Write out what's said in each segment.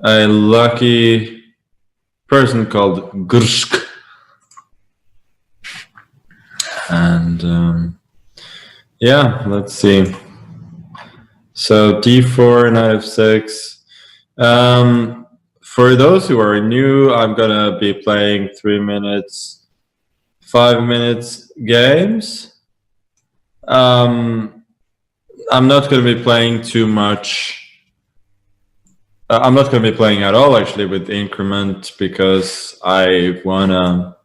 a lucky person called Grshk. And yeah, let's see. So d4 knight f6. For those who are new, I'm gonna be playing 3 minutes, 5 minutes games. I'm not gonna be playing too much. I'm not gonna be playing at all actually with increment because I wanna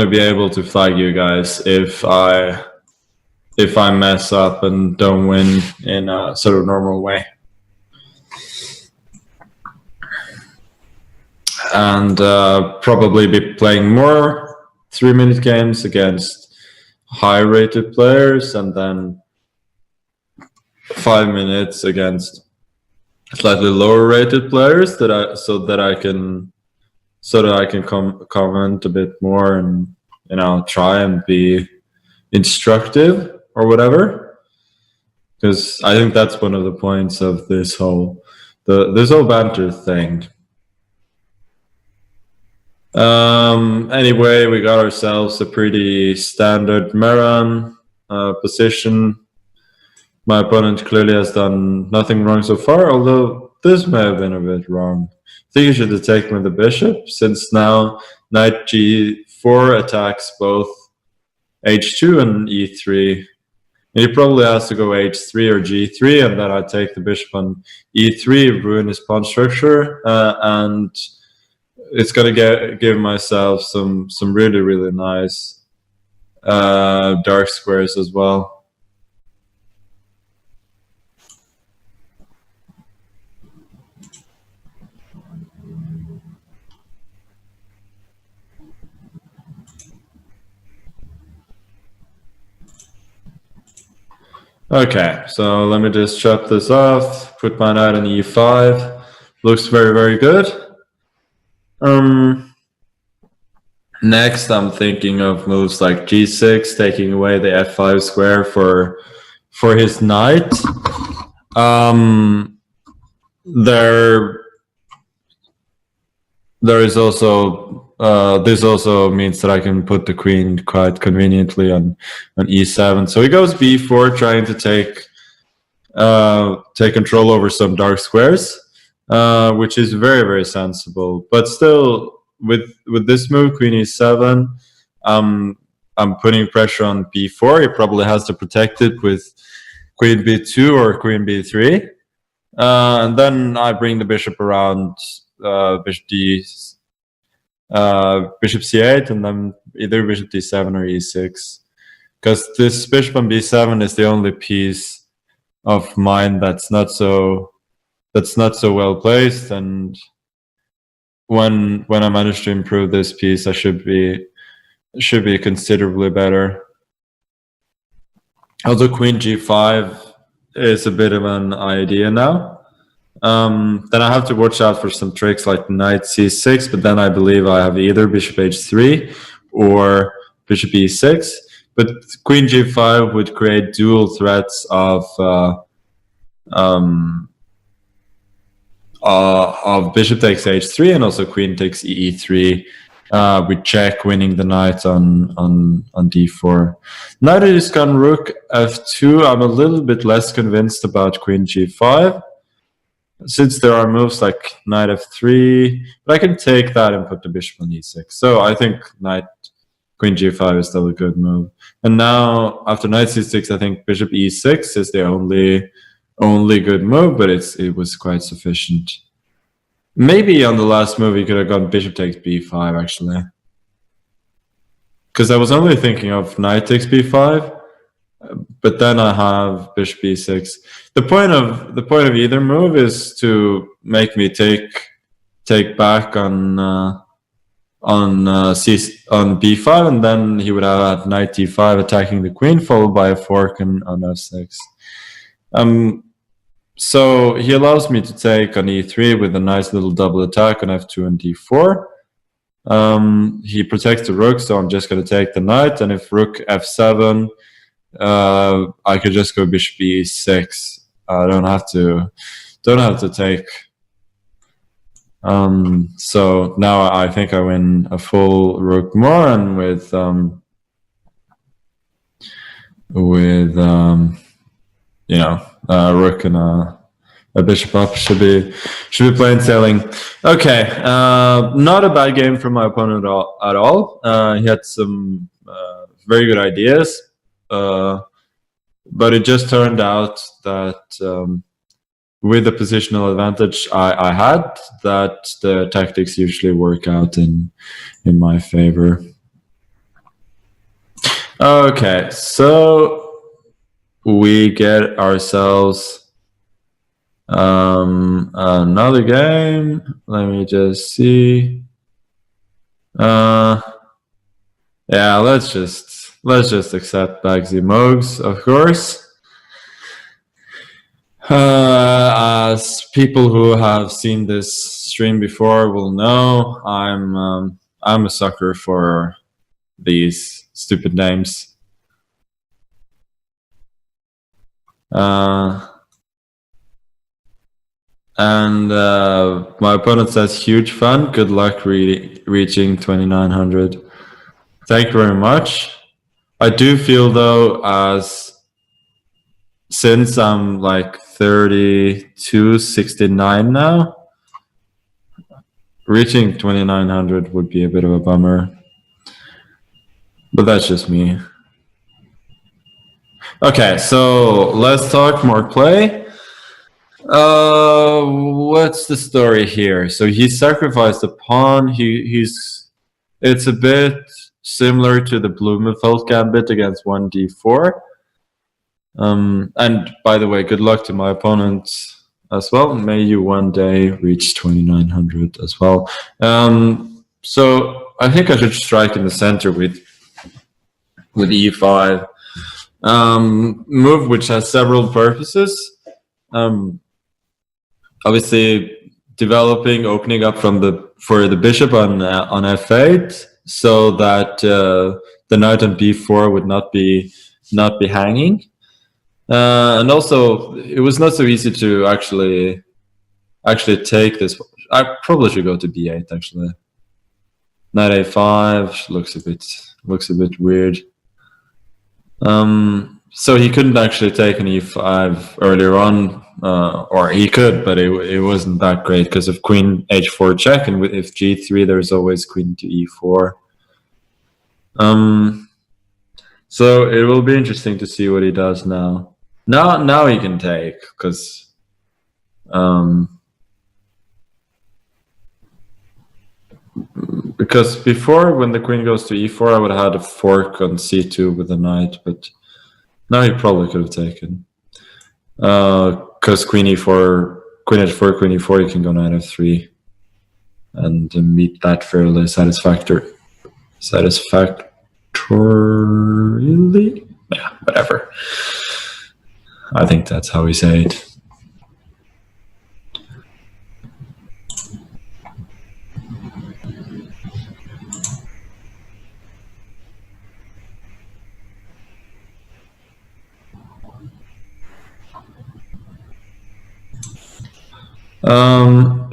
be able to flag you guys if I mess up and don't win in a sort of normal way. And probably be playing more 3-minute games against high-rated players, and then 5 minutes against slightly lower-rated players so that I can comment a bit more and try and be instructive or whatever, because I think that's one of the points of this whole banter thing. Anyway, we got ourselves a pretty standard Meran position. My opponent clearly has done nothing wrong so far, although this may have been a bit wrong. I think he should have taken with the bishop, since now knight g4 attacks both h2 and e3. And he probably has to go h3 or g3, and then I take the bishop on e3, ruin his pawn structure, and it's gonna give myself some really, really nice dark squares as well. Okay, so let me just chop this off, put my knight on e5. Looks very, very good. Next, I'm thinking of moves like g6, taking away the f5 square for his knight. There is also this also means that I can put the queen quite conveniently on e7. So he goes b4, trying to take control over some dark squares, which is very, very sensible. But still, with this move, queen e7, I'm putting pressure on b4. He probably has to protect it with queen b2 or queen b3, and then I bring the bishop around bishop c8, and then either bishop d7 or e6, because this bishop on b7 is the only piece of mine that's not so well placed, and when I manage to improve this piece, I should be considerably better. Also, queen g5 is a bit of an idea now. Then I have to watch out for some tricks like knight c6, but then I believe I have either bishop h3 or bishop e6. But queen g5 would create dual threats of bishop takes h3 and also queen takes e3, with check winning the knight on d4. Knight is gone rook f2. I'm a little bit less convinced about queen g5, since there are moves like knight f3, but I can take that and put the bishop on e6. So I think queen g5 is still a good move. And now after knight c6, I think bishop e6 is the only good move, but it was quite sufficient. Maybe on the last move he could have gone bishop takes b5 actually, because I was only thinking of knight takes b5, but then I have bishop e6. The point of either move is to make me take back on b5, and then he would have had knight d5 attacking the queen, followed by a fork on f6. So he allows me to take on e3 with a nice little double attack on f2 and d4. He protects the rook, so I'm just going to take the knight, and if rook f7, I could just go bishop e6. I don't have to take So now I think I win a full rook more, and with rook and a bishop up should be plain sailing. Okay, not a bad game from my opponent at all. He had some very good ideas, but it just turned out that with the positional advantage I had, that the tactics usually work out in my favor. Okay, so we get ourselves another game. Let me just see. Yeah, let's just accept Bagsy Mogs, of course. As people who have seen this stream before will know, I'm a sucker for these stupid names. And my opponent says huge fun. Good luck reaching 2900. Thank you very much. I do feel though, since I'm like 3269 now, reaching 2900 would be a bit of a bummer. But that's just me. Okay, so let's talk more play. What's the story here? So he sacrificed a pawn. It's a bit similar to the Blumenfeld gambit against 1d4. And by the way, good luck to my opponent as well. May you one day reach 2900 as well. So I think I should strike in the center with e5. Move which has several purposes. Obviously, opening up for the bishop on f8, so that the knight on b4 would not be hanging. And also, it was not so easy to actually take this. I probably should go to b8 actually. Knight a5 looks a bit weird. So he couldn't actually take an e5 earlier on, or he could, but it wasn't that great because of queen h4 check, and if g3, there's always queen to e4. So it will be interesting to see what he does now. Now he can take, because before, when the queen goes to e4, I would have had a fork on c2 with the knight, but now he probably could have taken. Because queen e4, queen h4, queen e4, you can go knight f3 and meet that fairly satisfactorily. Yeah, whatever. I think that's how we say it.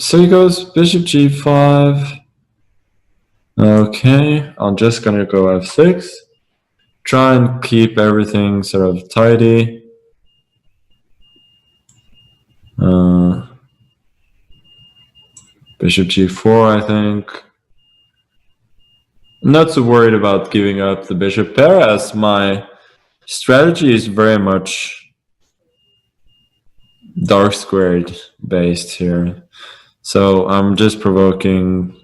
So he goes bishop g5. Okay, I'm just gonna go f6. Try and keep everything sort of tidy. Bishop g4, I think. I'm not so worried about giving up the bishop pair, as my strategy is very much dark squared based here. So I'm just provoking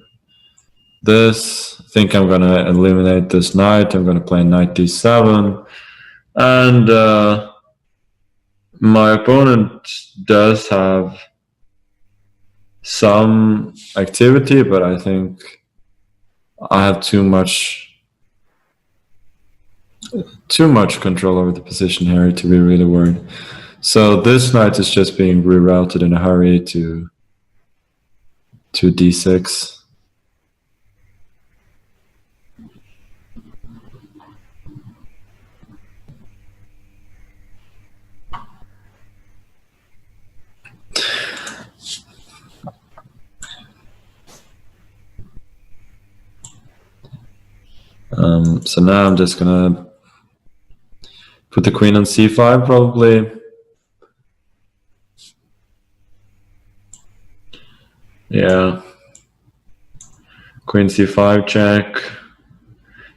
this. I think I'm gonna eliminate this knight. I'm gonna play knight d7. And my opponent does have some activity, but I think I have too much control over the position here to be really worried. So this knight is just being rerouted in a hurry to d6. So now I'm just gonna put the queen on c5 probably. Yeah. Queen c5 check.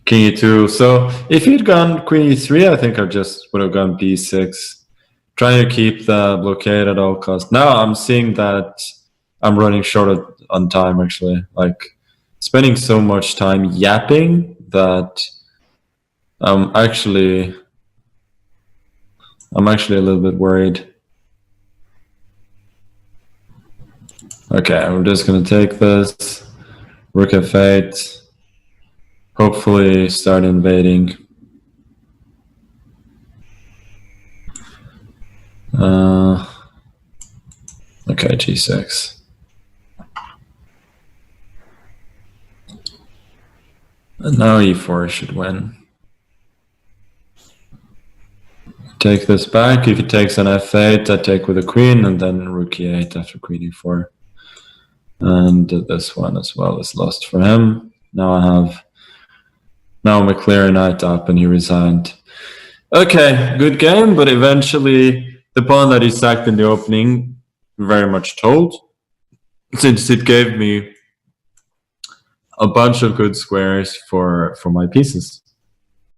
King e2. So if he'd gone queen e3, I think I just would have gone b6. Trying to keep the blockade at all costs. Now I'm seeing that I'm running short on time, actually. Like, spending so much time yapping that I'm actually a little bit worried. Okay, we're just gonna take this. Rook f8. Hopefully start invading. Okay, g6. And now e4 should win. Take this back. If he takes an f8, I take with a queen, and then rook e8 after queen e4. And this one as well is lost for him. Now I'm a clear knight up, and he resigned. Okay, good game, but eventually the pawn that he sacked in the opening, very much told, since it gave me a bunch of good squares for my pieces.